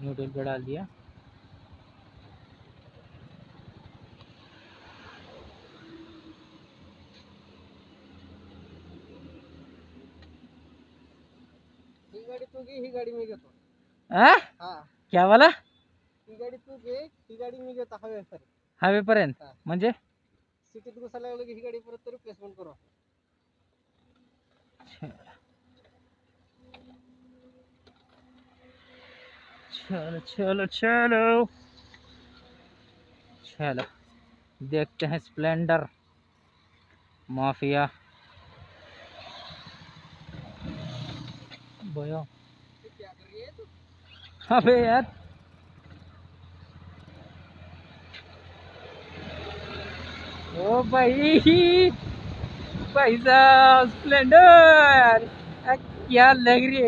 Neutral पे डाल दिया। ही गाडी तू घे, ही गाडी मी घेतो. आ? हा, क्या वाला? ही गाडी तू घे, ही गाडी मी घेतो हवेपर्यंत. हवेपर्यंत हा. म्हणजे? सिटीत घुसायला लागलो की ही गाडी परत रिप्लेसमेंट करू. चलो चलो चलो चलो, देखते हैं स्प्लेंडर माफिया। भैया ते क्या कर रही है तू? अबे यार, ओ भाई, भाई साहब स्प्लेंडर क्या लग रही है।